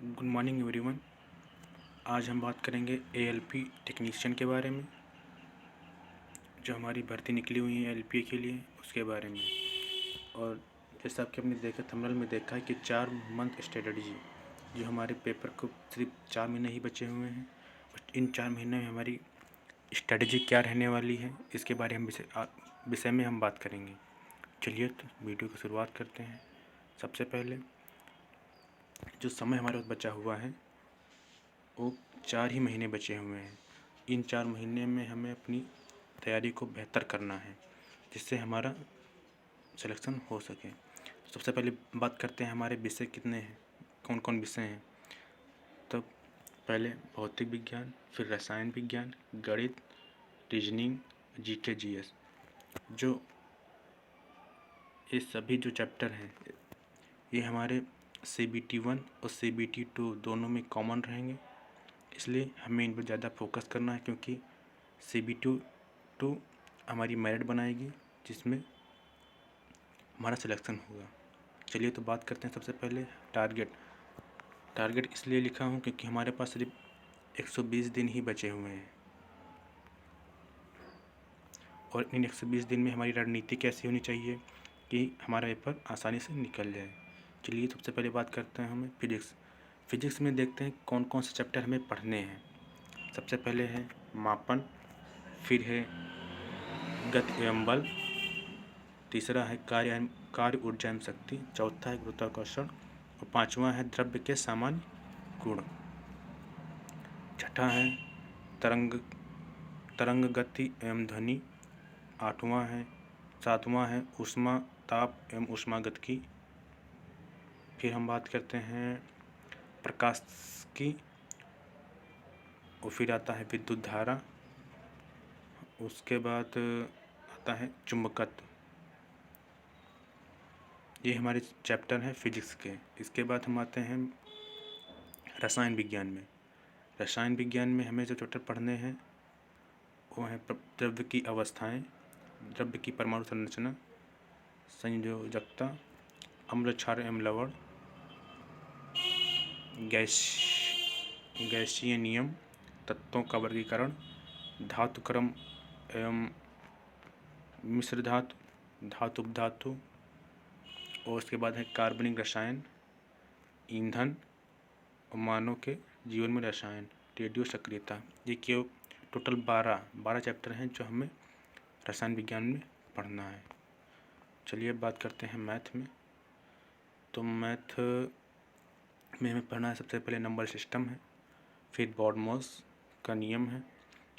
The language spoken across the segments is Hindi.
Good morning everyone. आज हम बात करेंगे एएलपी टेक्नीशियन के बारे में, जो हमारी भर्ती निकली हुई है एलपी के लिए, उसके बारे में। और जैसा कि हमने देखा, थंबनेल में देखा है कि 4 मंथ स्ट्रेटजी, जो हमारे पेपर को सिर्फ 4 महीने ही बचे हुए हैं। बट इन 4 महीने में हमारी स्ट्रेटजी क्या रहने वाली है, इसके बारे में विषय में हम बात करेंगे। चलिए तो वीडियो की शुरुआत करते हैं। सबसे पहले जो समय हमारे पास बचा हुआ है वो 4 ही महीने बचे हुए हैं। इन 4 महीने में हमें अपनी तैयारी को बेहतर करना है, जिससे हमारा सिलेक्शन हो सके। सबसे पहले बात करते हैं हमारे विषय कितने हैं, कौन कौन विषय हैं। तो पहले भौतिक विज्ञान, फिर रसायन विज्ञान, गणित, रीजनिंग, जीके जीएस। जो ये सभी जो चैप्टर हैं ये हमारे CBT 1 और CBT 2 दोनों में कॉमन रहेंगे, इसलिए हमें इन पर ज़्यादा फोकस करना है, क्योंकि CBT 2 हमारी मेरिट बनाएगी, जिसमें हमारा सिलेक्शन होगा। चलिए तो बात करते हैं सबसे पहले टारगेट इसलिए लिखा हूँ क्योंकि हमारे पास सिर्फ 120 दिन ही बचे हुए हैं, और इन 120 दिन में हमारी रणनीति कैसी होनी चाहिए कि हमारा पेपर आसानी से निकल जाए। चलिए सबसे पहले बात करते हैं हमें फिजिक्स में देखते हैं कौन कौन से चैप्टर हमें पढ़ने हैं। सबसे पहले है मापन, फिर है गति एवं बल, तीसरा है कार्य ऊर्जा एवं शक्ति, चौथा है गुरुत्वाकर्षण, और पांचवा है द्रव्य के सामान्य गुण, छठा है तरंग गति एवं ध्वनि, सातवां है ऊष्मा ताप एवं ऊष्मागतिकी। फिर हम बात करते हैं प्रकाश की, और फिर आता है विद्युत धारा, उसके बाद आता है चुंबकत्व। ये हमारे चैप्टर हैं फिजिक्स के। इसके बाद हम आते हैं रसायन विज्ञान में हमें जो चैप्टर पढ़ने हैं वो है द्रव्य की अवस्थाएं, द्रव्य की परमाणु संरचना, संयोजकता, अम्ल क्षार एवं लवण, गैसीय नियम, तत्वों का वर्गीकरण, धातु क्रम एवं मिश्र धातु उपधातु, और उसके बाद है कार्बनिक रसायन, ईंधन और मानव के जीवन में रसायन, रेडियो सक्रियता। ये क्यों टोटल 12 चैप्टर हैं जो हमें रसायन विज्ञान में पढ़ना है। चलिए अब बात करते हैं मैथ में। तो मैथ में हमें पढ़ना है सबसे पहले नंबर सिस्टम है, फिर बॉडमॉस का नियम है,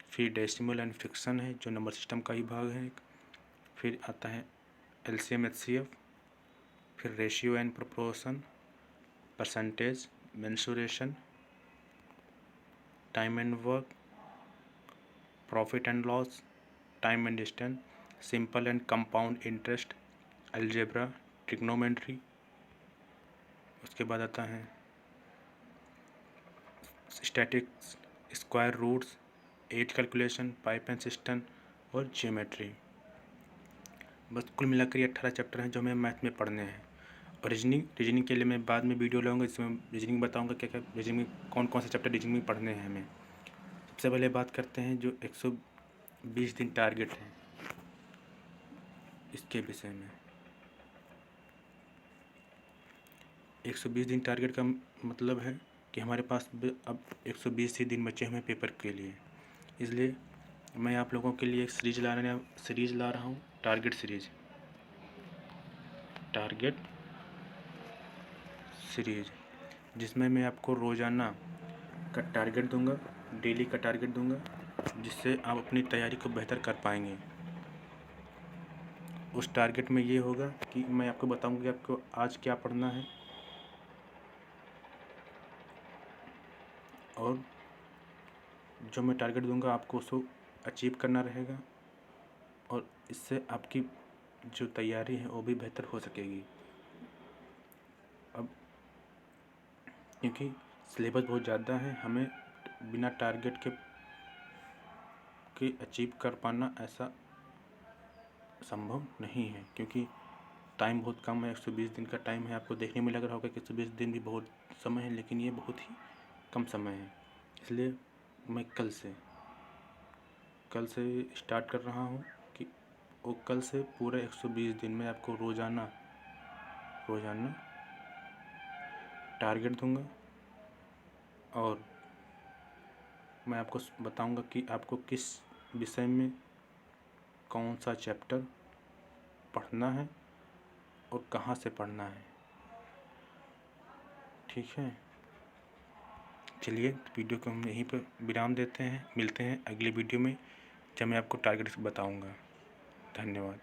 फिर डेसिमल एंड फ्रैक्शन है जो नंबर सिस्टम का ही भाग है एक, फिर आता है LCM HCF, फिर ratio and proportion, percentage, mensuration, time and work, profit and loss, time and distance, simple and compound interest, algebra, trigonometry. उसके बाद आता है statics, square roots, age calculation, pipe and cistern और ज्योमेट्री। बस कुल मिलाकर ये 18 चैप्टर हैं जो हमें मैथ में पढ़ने हैं। और रीजनिंग के लिए मैं बाद में वीडियो लाऊंगा, जिसमें रीजनिंग बताऊंगा क्या क्या रीजनिंग में कौन कौन से चैप्टर रीजनिंग में पढ़ने हैं हमें। सबसे पहले बात करते हैं जो 120 दिन टारगेट है, इसके विषय में। 120 दिन टारगेट का मतलब है कि हमारे पास अब 120 ही दिन बचे हुए पेपर के लिए, इसलिए मैं आप लोगों के लिए एक सीरीज ला रहा हूँ, टारगेट सीरीज, जिसमें मैं आपको रोज़ाना का टारगेट दूंगा, डेली का टारगेट दूंगा, जिससे आप अपनी तैयारी को बेहतर कर पाएंगे। उस टारगेट में ये होगा कि मैं आपको बताऊंगा कि आपको आज क्या पढ़ना है, और जो मैं टारगेट दूंगा आपको उसको अचीव करना रहेगा, और इससे आपकी जो तैयारी है वो भी बेहतर हो सकेगी। अब क्योंकि सिलेबस बहुत ज़्यादा है, हमें बिना टारगेट के अचीव कर पाना ऐसा संभव नहीं है, क्योंकि टाइम बहुत कम है, 120 दिन का टाइम है। आपको देखने में लग रहा होगा कि 120 दिन भी बहुत समय है, लेकिन ये बहुत ही कम समय है। इसलिए मैं कल से स्टार्ट कर रहा हूँ कि वो कल से पूरे 120 दिन में आपको रोज़ाना टारगेट दूंगा, और मैं आपको बताऊंगा कि आपको किस विषय में कौन सा चैप्टर पढ़ना है और कहाँ से पढ़ना है। ठीक है, चलिए वीडियो को हम यहीं पर विराम देते हैं। मिलते हैं अगले वीडियो में, जब मैं आपको टारगेट बताऊंगा। धन्यवाद।